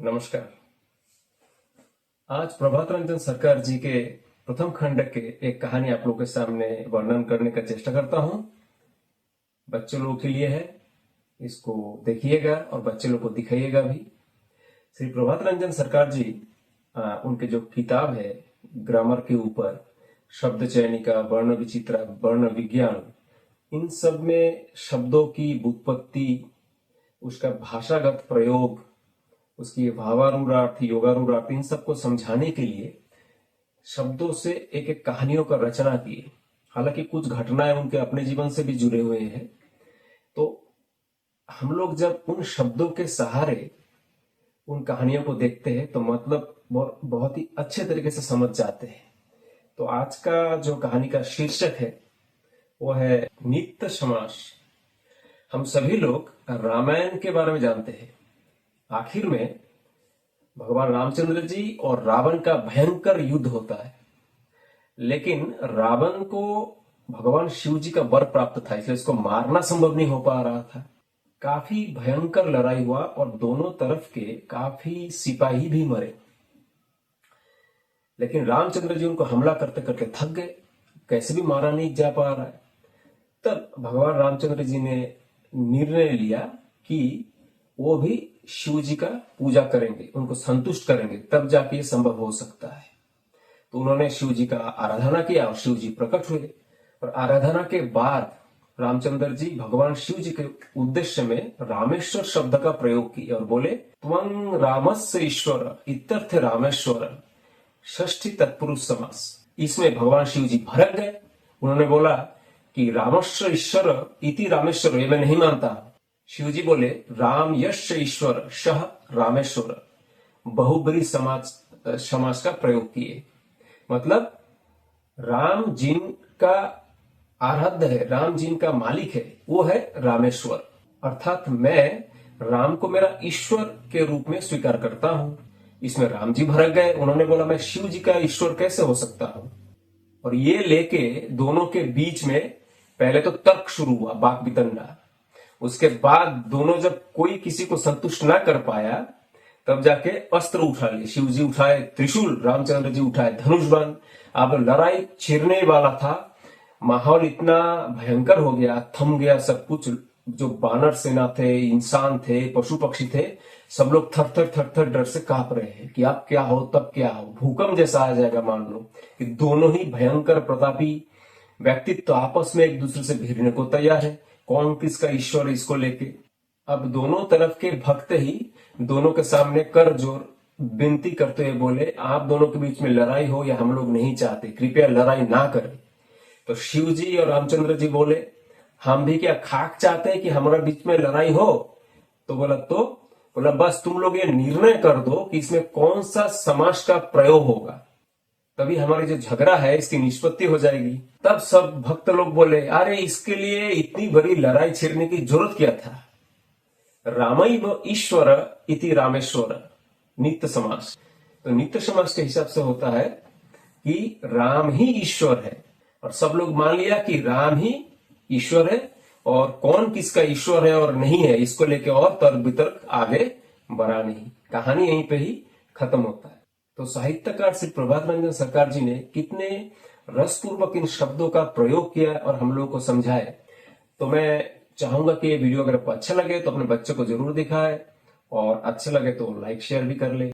नमस्कार। आज प्रभात रंजन सरकार जी के प्रथम खंड के एक कहानी आप लोगों के सामने वर्णन करने का चेष्टा करता हूं। बच्चों लोगों के लिए है, इसको देखिएगा और बच्चे लोग को दिखाइएगा भी। श्री प्रभात रंजन सरकार जी उनके जो किताब है ग्रामर के ऊपर, शब्द चयनिका, वर्ण विचित्रा, वर्ण विज्ञान, इन सब में शब्दों की व्युत्पत्ति, उसका भाषागत प्रयोग, उसकी भावानुरार्थ, योगानुरार्थ, इन सबको समझाने के लिए शब्दों से एक एक कहानियों का रचना की। हालांकि कुछ घटनाएं उनके अपने जीवन से भी जुड़े हुए हैं, तो हम लोग जब उन शब्दों के सहारे उन कहानियों को देखते हैं तो मतलब बहुत ही अच्छे तरीके से समझ जाते हैं। तो आज का जो कहानी का शीर्षक है वो है नित्य समास। हम सभी लोग रामायण के बारे में जानते हैं। आखिर में भगवान रामचंद्र जी और रावण का भयंकर युद्ध होता है, लेकिन रावण को भगवान शिव जी का वर प्राप्त था, इसलिए उसको मारना संभव नहीं हो पा रहा था। काफी भयंकर लड़ाई हुआ और दोनों तरफ के काफी सिपाही भी मरे, लेकिन रामचंद्र जी उनको हमला करते करते थक गए, कैसे भी मारा नहीं जा पा रहा है। तब भगवान रामचंद्र जी ने निर्णय लिया कि वो भी शिव जी का पूजा करेंगे, उनको संतुष्ट करेंगे, तब जाके ये संभव हो सकता है। तो उन्होंने शिव जी का आराधना किया और शिव जी प्रकट हुए। और आराधना के बाद रामचंद्र जी भगवान शिव जी के उद्देश्य में रामेश्वर शब्द का प्रयोग किया और बोले, त्वं रामस्य ईश्वर इत्यर्थ रामेश्वर, षष्ठी तत्पुरुष समास। इसमें भगवान शिव जी भड़क गए। उन्होंने बोला कि रामस्य ईश्वर इति रामेश्वर, ये मैं नहीं मानता। शिव जी बोले, राम यश ईश्वर शह रामेश्वर, बहुब्री समास का प्रयोग किए। मतलब राम जिनका आराध्य है, राम जिनका मालिक है, वो है रामेश्वर। अर्थात मैं राम को मेरा ईश्वर के रूप में स्वीकार करता हूं। इसमें राम जी भड़क गए। उन्होंने बोला, मैं शिव जी का ईश्वर कैसे हो सकता हूं। और ये लेके दोनों के बीच में पहले तो तर्क शुरू हुआ, बाक बितंडा। उसके बाद दोनों जब कोई किसी को संतुष्ट ना कर पाया, तब जाके अस्त्र उठा लिए। शिव जी उठाए त्रिशूल, रामचंद्र जी उठाए धनुष बाण। अब लड़ाई छिड़ने वाला था। माहौल इतना भयंकर हो गया, थम गया सब कुछ। जो बानर सेना थे, इंसान थे, पशु पक्षी थे, सब लोग थर थर थर थर डर से कांप रहे हैं कि अब क्या हो, तब क्या हो। भूकंप जैसा आ जाएगा मान लो कि दोनों ही भयंकर प्रतापी व्यक्तित्व आपस में एक दूसरे से भिड़ने को तैयार है। कौन किसका ईश्वर, इसको लेके अब दोनों तरफ के भक्त ही दोनों के सामने कर जोर विनती करते हुए बोले, आप दोनों के बीच में लड़ाई हो या हम लोग नहीं चाहते, कृपया लड़ाई ना करें। तो शिव जी और रामचंद्र जी बोले, हम भी क्या खाक चाहते हैं कि हमारे बीच में लड़ाई हो। तो बोला बस तुम लोग ये निर्णय कर दो कि इसमें कौन सा समास का प्रयोग होगा, तभी हमारी जो झगड़ा है इसकी निष्पत्ति हो जाएगी। तब सब भक्त लोग बोले, अरे इसके लिए इतनी बड़ी लड़ाई छेड़ने की जरूरत क्या था। रामैव ईश्वर इति रामेश्वर, नित्य समास। तो नित्य समास के हिसाब से होता है कि राम ही ईश्वर है, और सब लोग मान लिया कि राम ही ईश्वर है, और कौन किसका ईश्वर है और नहीं है, इसको लेके और तर्क वितर्क आगे बढ़ा नहीं। कहानी यहीं पे ही खत्म होता है। तो साहित्यकार श्री प्रभात रंजन सरकार जी ने कितने रसपूर्वक इन शब्दों का प्रयोग किया और हम लोगों को समझाए। तो मैं चाहूंगा कि ये वीडियो अगर आपको अच्छा लगे तो अपने बच्चों को जरूर दिखाए, और अच्छा लगे तो लाइक शेयर भी कर ले।